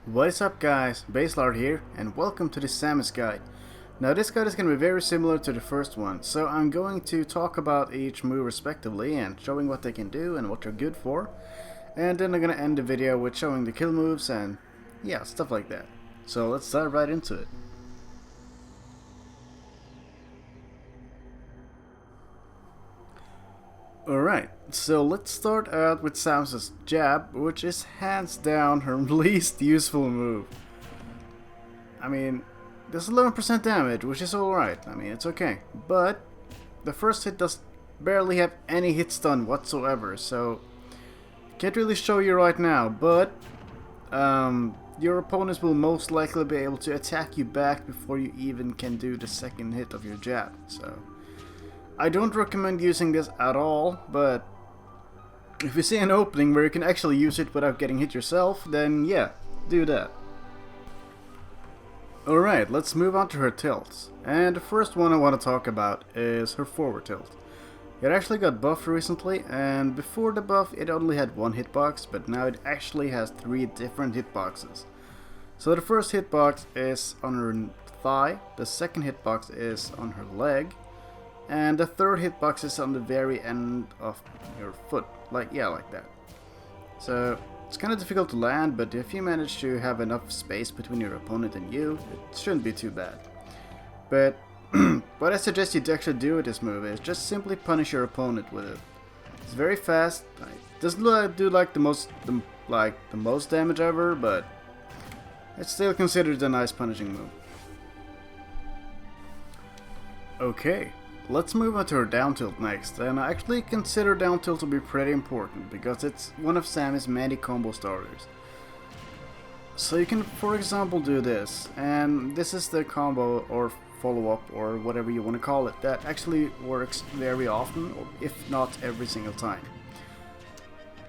What is up guys, Baselard here, and welcome to the Samus guide. Now this guide is going to be very similar to the first one, so I'm going to talk about each move respectively and showing what they can do and what they're good for. And then I'm going to end the video with showing the kill moves and yeah, stuff like that. So let's dive right into it. Alright, so let's start out with Samus's jab, which is hands down her least useful move. I mean, there's 11% damage, which is alright, I mean, it's okay. But the first hit does barely have any hit stun whatsoever, so can't really show you right now, but your opponents will most likely be able to attack you back before you even can do the second hit of your jab, so I don't recommend using this at all, but if you see an opening where you can actually use it without getting hit yourself, then yeah, do that. Alright, let's move on to her tilts. And the first one I want to talk about is her forward tilt. It actually got buffed recently, and before the buff it only had one hitbox, but now it actually has 3 different hitboxes. So the first hitbox is on her thigh, the second hitbox is on her leg, and the third hitbox is on the very end of your foot, like that. So it's kind of difficult to land, but if you manage to have enough space between your opponent and you, it shouldn't be too bad. But what I suggest you actually do with this move is just simply punish your opponent with it. It's very fast. It doesn't do like the most damage ever, but it's still considered a nice punishing move. Okay. Let's move on to her down tilt next, and I actually consider down tilt to be pretty important because it's one of Samus' many combo starters. So you can, for example, do this, and this is the combo or follow-up or whatever you want to call it that actually works very often, or if not every single time.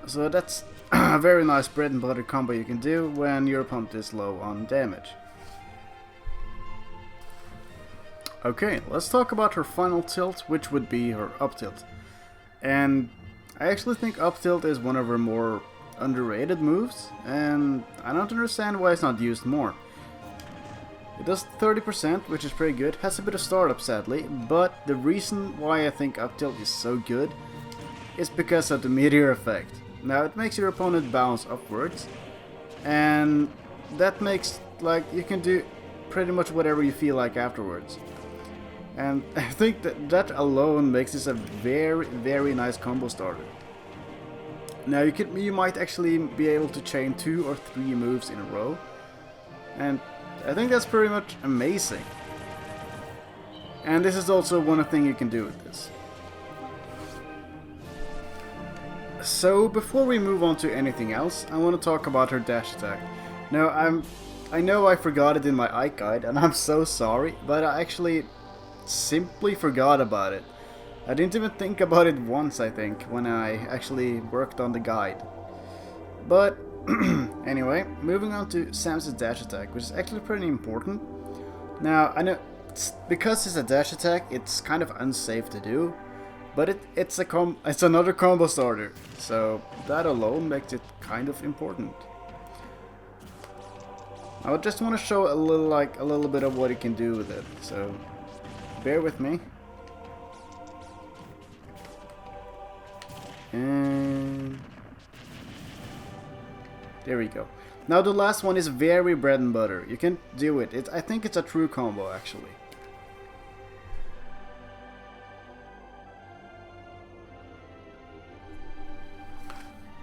So that's a very nice bread and butter combo you can do when your opponent is low on damage. Okay, let's talk about her final tilt, which would be her up tilt. And I actually think up tilt is one of her more underrated moves, and I don't understand why it's not used more. It does 30%, which is pretty good, has a bit of startup sadly, but the reason why I think up tilt is so good is because of the meteor effect. Now it makes your opponent bounce upwards, and that makes, like, you can do pretty much whatever you feel like afterwards. And I think that alone makes this a very, very nice combo starter. Now you might actually be able to chain 2 or 3 moves in a row, and I think that's pretty much amazing. And this is also one thing you can do with this. So before we move on to anything else, I want to talk about her dash attack. Now I know I forgot it in my Ike guide, and I'm so sorry, but I actually simply forgot about it. I didn't even think about it once, I think, when I actually worked on the guide. But anyway, moving on to Samus' dash attack, which is actually pretty important. Now, I know because it's a dash attack, it's kind of unsafe to do, but it's another combo starter, so that alone makes it kind of important. I just want to show a little bit of what you can do with it, so bear with me. And there we go. Now the last one is very bread and butter. You can do it. I think it's a true combo actually.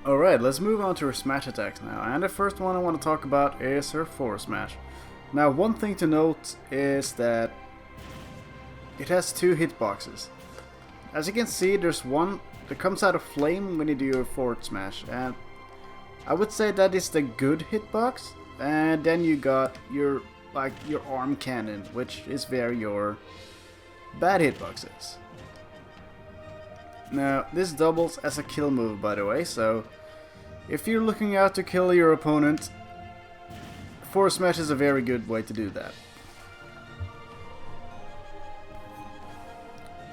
Alright, let's move on to her smash attacks now. And the first one I want to talk about is her forward smash. Now one thing to note is that it has 2 hitboxes. As you can see, there's one that comes out of flame when you do your forward smash, and I would say that is the good hitbox. And then you got your arm cannon, which is where your bad hitbox is. Now this doubles as a kill move, by the way, so if you're looking out to kill your opponent, forward smash is a very good way to do that.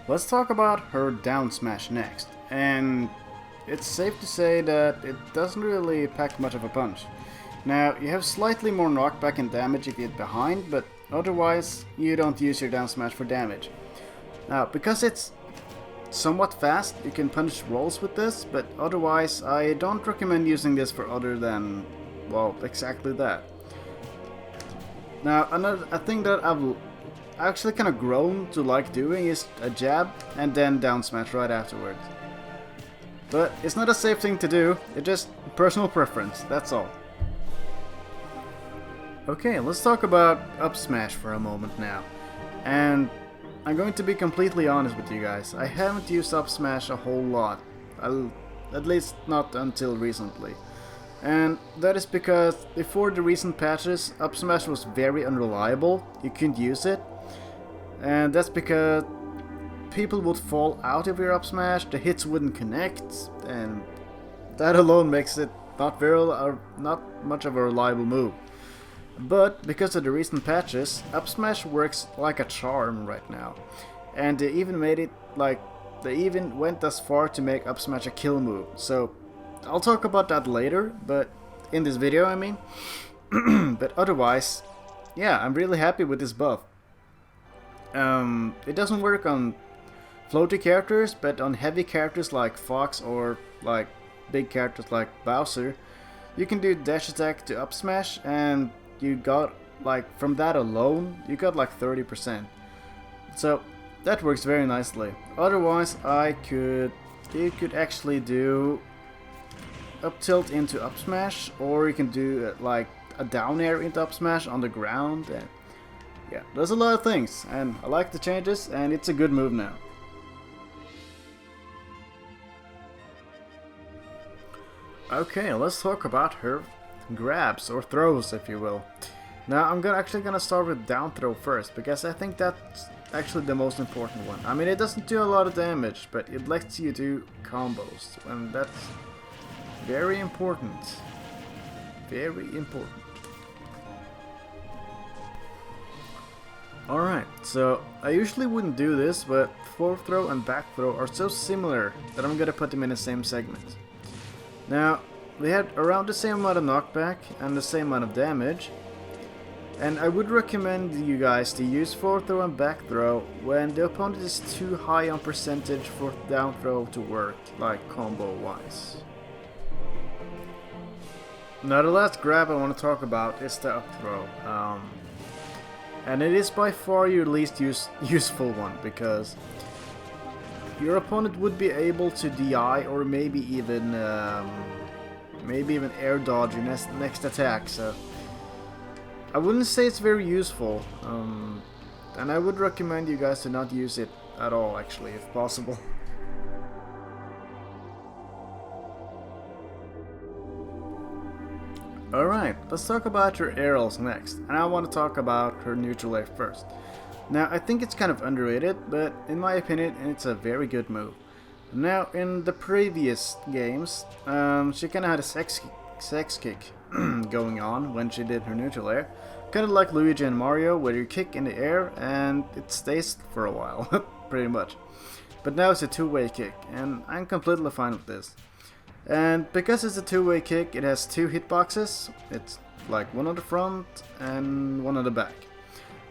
Let's talk about her down smash next, and it's safe to say that it doesn't really pack much of a punch. Now, you have slightly more knockback and damage if you hit behind, but otherwise you don't use your down smash for damage. Now, because it's somewhat fast, you can punish rolls with this, but otherwise I don't recommend using this for other than, well, exactly that. Now, a thing that I've actually kind of grown to like doing is a jab and then down smash right afterwards. But it's not a safe thing to do, it's just personal preference, that's all. Okay, let's talk about up smash for a moment now. And I'm going to be completely honest with you guys, I haven't used up smash a whole lot. At least not until recently. And that is because before the recent patches, up smash was very unreliable, you couldn't use it. And that's because people would fall out of your up smash, the hits wouldn't connect, and that alone makes it not much of a reliable move. But because of the recent patches, up smash works like a charm right now, and they even made it like they even went as far to make up smash a kill move. So I'll talk about that later, but in this video I mean. But otherwise, yeah, I'm really happy with this buff. It doesn't work on floaty characters, but on heavy characters like Fox or like big characters like Bowser, you can do dash attack to up smash, and you got like from that alone you got like 30%. So that works very nicely. Otherwise, you could actually do up tilt into up smash, or you can do like a down air into up smash on the ground. And yeah, there's a lot of things, and I like the changes, and it's a good move now. Okay, let's talk about her grabs, or throws if you will. Now I'm actually gonna start with down throw first, because I think that's actually the most important one. I mean, it doesn't do a lot of damage, but it lets you do combos, and that's very important. Very important. Alright, so I usually wouldn't do this, but forward throw and back throw are so similar that I'm gonna put them in the same segment. Now, they had around the same amount of knockback and the same amount of damage, and I would recommend you guys to use forward throw and back throw when the opponent is too high on percentage for down throw to work, like combo wise. Now the last grab I want to talk about is the up throw, and it is by far your least useful one, because your opponent would be able to DI or maybe even air dodge your next attack, so I wouldn't say it's very useful, and I would recommend you guys to not use it at all, actually, if possible. Alright, let's talk about her aerials next, and I want to talk about her neutral air first. Now, I think it's kind of underrated, but in my opinion, it's a very good move. Now, in the previous games, she kind of had a sex kick going on when she did her neutral air. Kind of like Luigi and Mario, where you kick in the air and it stays for a while, pretty much. But now it's a two-way kick, and I'm completely fine with this. And because it's a two-way kick, it has two hitboxes. It's like one on the front and one on the back.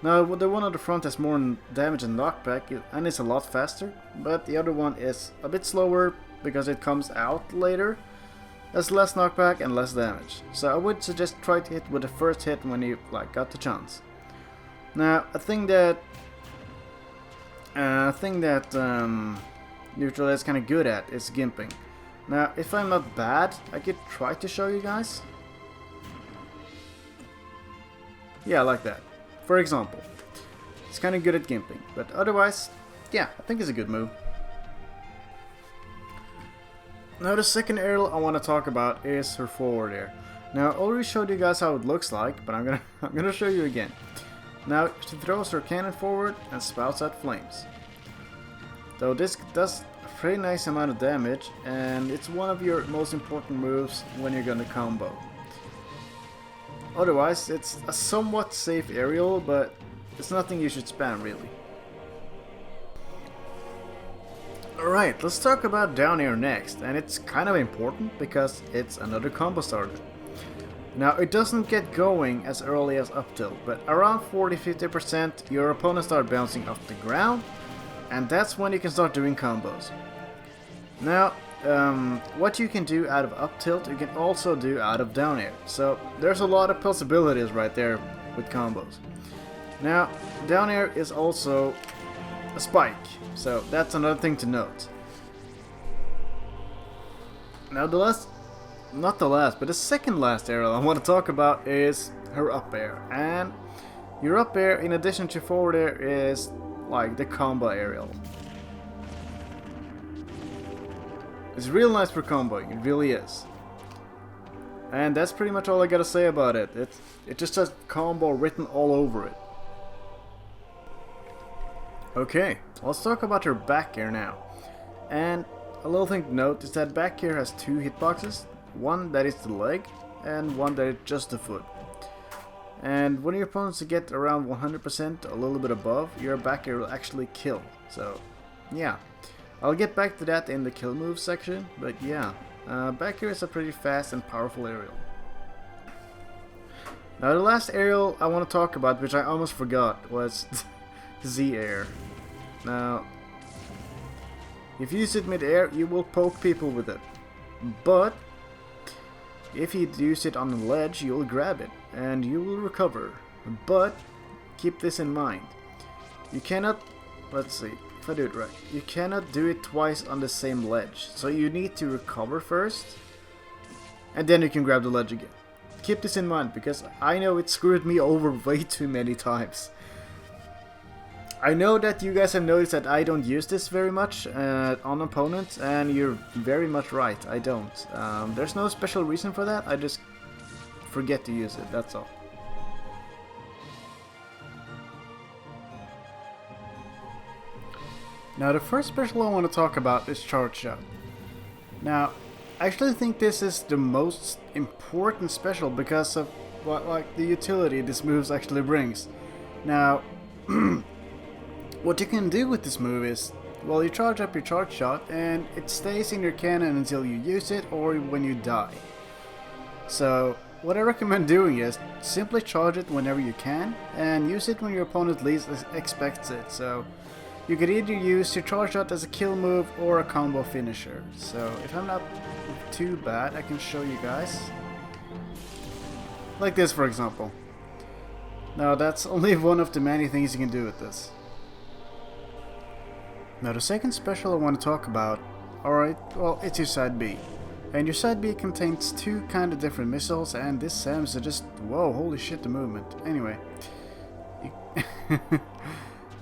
Now, the one on the front has more damage and knockback, and it's a lot faster, but the other one is a bit slower because it comes out later, has less knockback and less damage. So I would suggest try to hit with the first hit when you got the chance. Now, a thing that Neutral is kind of good at is gimping. Now, if I'm not bad, I could try to show you guys. Yeah, like that. For example, it's kind of good at gimping, but otherwise, yeah, I think it's a good move. Now the second aerial I want to talk about is her forward air. Now I already showed you guys how it looks like, but I'm gonna show you again. Now she throws her cannon forward and spouts out flames. Though this does a pretty nice amount of damage, and it's one of your most important moves when you're gonna combo. Otherwise, it's a somewhat safe aerial, but it's nothing you should spam really. Alright, let's talk about down air next, and it's kind of important because it's another combo starter. Now, it doesn't get going as early as up tilt, but around 40-50% your opponents start bouncing off the ground, and that's when you can start doing combos. Now, what you can do out of up tilt, you can also do out of down air. So there's a lot of possibilities right there with combos. Now, down air is also a spike, so that's another thing to note. Now not the last, but the second last aerial I want to talk about is her up air. And your up air, in addition to forward air, is like the combo aerial. It's real nice for comboing, it really is. And that's pretty much all I gotta say about it. It just has combo written all over it. Okay, let's talk about her back air now. And a little thing to note is that back air has two hitboxes. One that is the leg, and one that is just the foot. And when your opponents get around 100%, a little bit above, your back air will actually kill. So, yeah. I'll get back to that in the kill moves section, but yeah. Back air is a pretty fast and powerful aerial. Now the last aerial I want to talk about, which I almost forgot, was Z air. Now, if you use it mid-air, you will poke people with it. But if you use it on the ledge, you'll grab it, and you will recover. But keep this in mind. You cannot, let's see, if I do it right, you cannot do it twice on the same ledge. So you need to recover first, and then you can grab the ledge again. Keep this in mind, because I know it screwed me over way too many times. I know that you guys have noticed that I don't use this very much on opponents, and you're very much right, I don't. There's no special reason for that, I just forget to use it, that's all. Now the first special I want to talk about is Charge Shot. Now, I actually think this is the most important special because of the utility this move actually brings. Now, what you can do with this move is, well, you charge up your Charge Shot and it stays in your cannon until you use it or when you die. So what I recommend doing is simply charge it whenever you can and use it when your opponent least expects it. So you could either use your Charge Shot as a kill move or a combo finisher. So if I'm not too bad, I can show you guys. Like this, for example. Now that's only one of the many things you can do with this. Now the second special I want to talk about, alright, well, it's your side B. And your side B contains two kind of different missiles, and this Samus is just, whoa, holy shit, the movement. Anyway.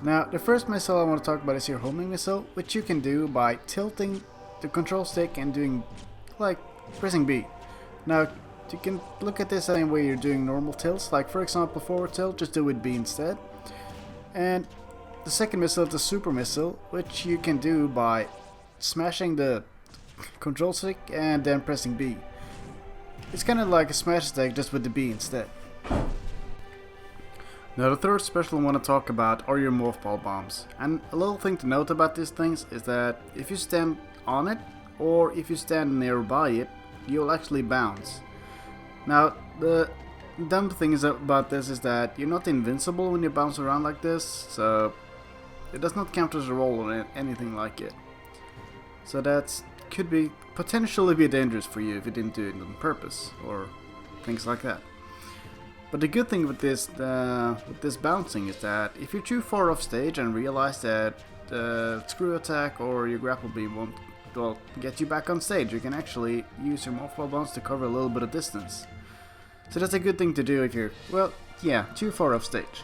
Now the first missile I want to talk about is your homing missile, which you can do by tilting the control stick and doing, like, pressing B. Now you can look at this the same way you're doing normal tilts, like for example forward tilt, just do it B instead. And the second missile is the super missile, which you can do by smashing the control stick and then pressing B. It's kind of like a smash attack, just with the B instead. Now the third special I want to talk about are your morph ball bombs. And a little thing to note about these things is that if you stand on it or if you stand nearby it, you'll actually bounce. Now the dumb thing about this is that you're not invincible when you bounce around like this, so it does not count as a roll or anything like it. So that could be potentially be dangerous for you if you didn't do it on purpose or things like that. But the good thing with this bouncing is that if you're too far off stage and realize that the screw attack or your grapple beam won't get you back on stage, you can actually use your morph ball bounce to cover a little bit of distance. So that's a good thing to do if you're, well, yeah, too far off stage.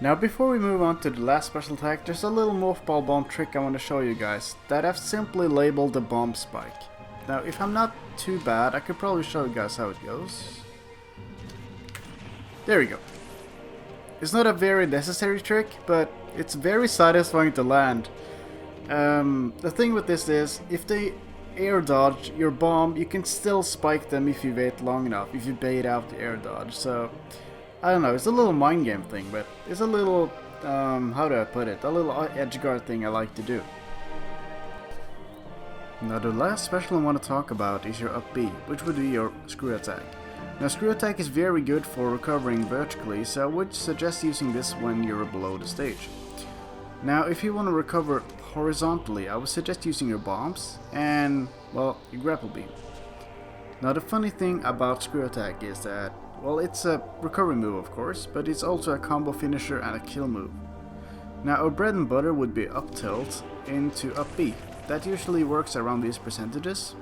Now before we move on to the last special attack, there's a little morph ball bomb trick I want to show you guys that I've simply labeled the bomb spike. Now if I'm not too bad, I could probably show you guys how it goes. There we go. It's not a very necessary trick, but it's very satisfying to land. The thing with this is, if they air dodge your bomb, you can still spike them if you wait long enough, if you bait out the air dodge. So I don't know, it's a little mind game thing, but it's a little, how do I put it, a little edge guard thing I like to do. Now the last special I want to talk about is your up B, which would be your screw attack. Now screw attack is very good for recovering vertically, so I would suggest using this when you're below the stage. Now if you want to recover horizontally, I would suggest using your bombs and, well, your grapple beam. Now the funny thing about screw attack is that, well, it's a recovery move of course, but it's also a combo finisher and a kill move. Now our bread and butter would be up tilt into up B. That usually works around these percentages.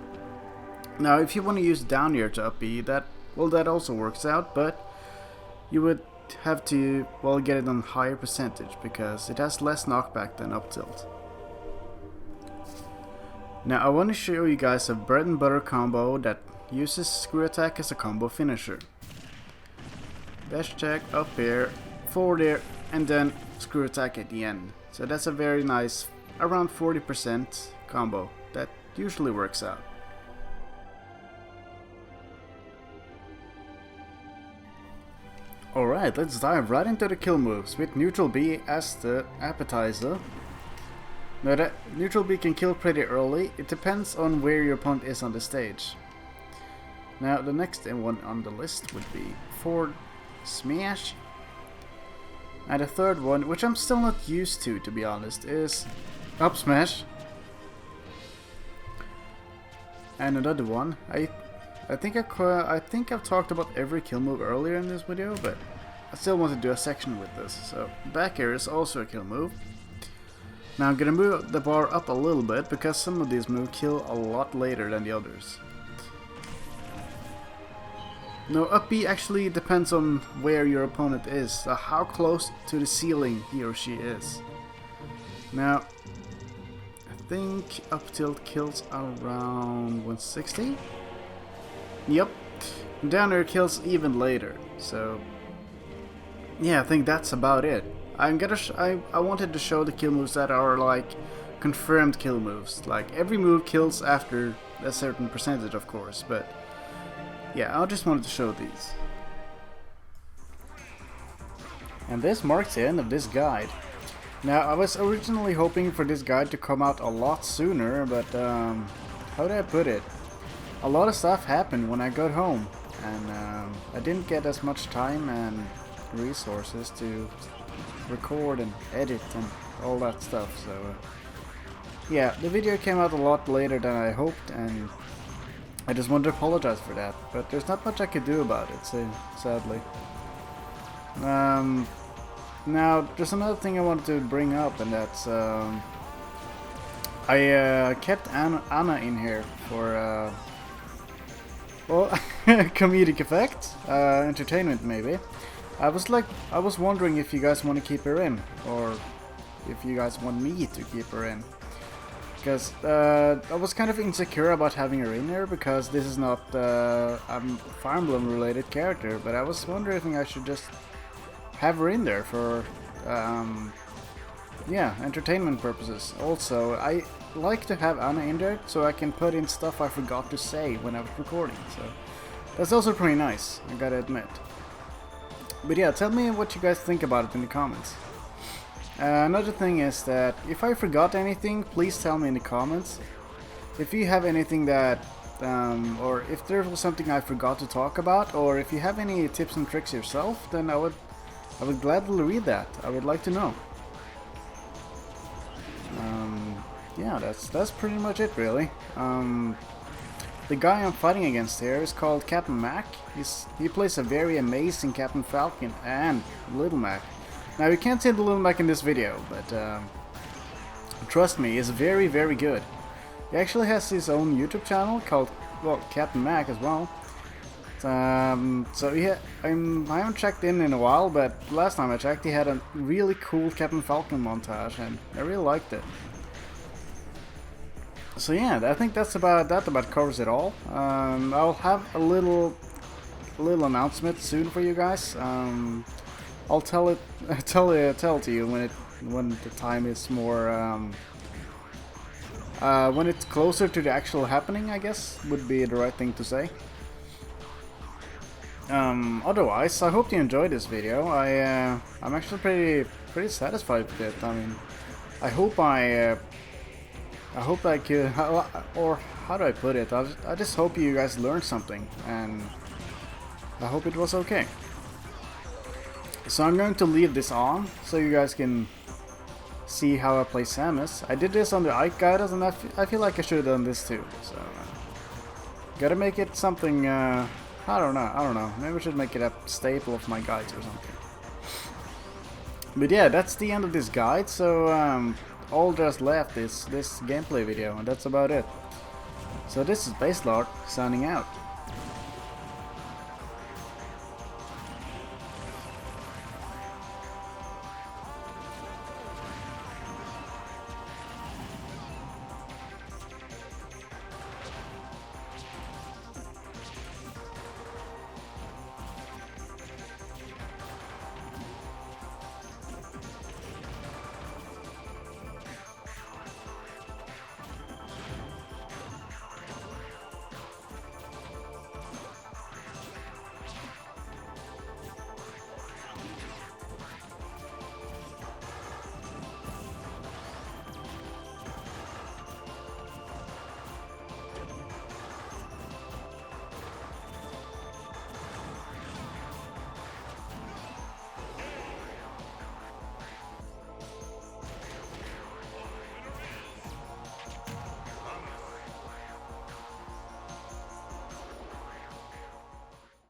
Now if you want to use down air to up B, that also works out, but you would have to, well, get it on higher percentage because it has less knockback than up tilt. Now I want to show you guys a bread and butter combo that uses screw attack as a combo finisher. Dash attack, up air, forward air, and then screw attack at the end. So that's a very nice, around 40% combo that usually works out. Alright, let's dive right into the kill moves with neutral B as the appetizer. Now that neutral B can kill pretty early, it depends on where your opponent is on the stage. Now the next one on the list would be forward smash. And the third one, which I'm still not used to be honest, is up smash. And another one, I think I've talked about every kill move earlier in this video, but I still want to do a section with this. So back air is also a kill move. Now I'm gonna move the bar up a little bit because some of these moves kill a lot later than the others. Now up B actually depends on where your opponent is, so how close to the ceiling he or she is. Now I think up tilt kills around 160. Yep, down air kills even later, so yeah, I think that's about it. I wanted to show the kill moves that are like confirmed kill moves, like every move kills after a certain percentage of course, but yeah, I just wanted to show these. And this marks the end of this guide. Now I was originally hoping for this guide to come out a lot sooner, but how do I put it? A lot of stuff happened when I got home, and I didn't get as much time and resources to record and edit and all that stuff, so yeah, the video came out a lot later than I hoped, and I just wanted to apologize for that, but there's not much I could do about it, sadly. Now, there's another thing I wanted to bring up, and that's I kept Anna in here for well, comedic effect, entertainment maybe. I was wondering if you guys want to keep her in, or if you guys want me to keep her in. Because I was kind of insecure about having her in here, because this is not a Fire Emblem related character, but I was wondering if I should just have her in there for, yeah, entertainment purposes. Also, I like to have Anna in there so I can put in stuff I forgot to say when I was recording, so that's also pretty nice, I gotta admit. But yeah, tell me what you guys think about it in the comments. Another thing is that if I forgot anything, please tell me in the comments. If you have anything that, or if there was something I forgot to talk about, or if you have any tips and tricks yourself, then I would gladly read that. I would like to know. Yeah, that's pretty much it really. The guy I'm fighting against here is called CaptainMac. He plays a very amazing Captain Falcon and Little Mac. Now you can't see the Little Mac in this video, but trust me, he's very, very good. He actually has his own YouTube channel called, well, CaptainMac as well. So yeah, I haven't checked in a while, but last time I checked he had a really cool Captain Falcon montage, and I really liked it. So yeah, I think that about covers it all. I'll have a little announcement soon for you guys. I'll tell to you when the time is more when it's closer to the actual happening, I guess would be the right thing to say. Otherwise, I hope you enjoyed this video. I'm actually pretty satisfied with it. I mean, I hope I hope I could, or how do I put it? I just hope you guys learned something, and I hope it was okay. So I'm going to leave this on, so you guys can see how I play Samus. I did this on the Ike guides, and I feel like I should have done this too. So gotta make it something. I don't know. Maybe I should make it a staple of my guides or something. But yeah, that's the end of this guide. So all just left is this gameplay video, and that's about it. So this is Baselord signing out.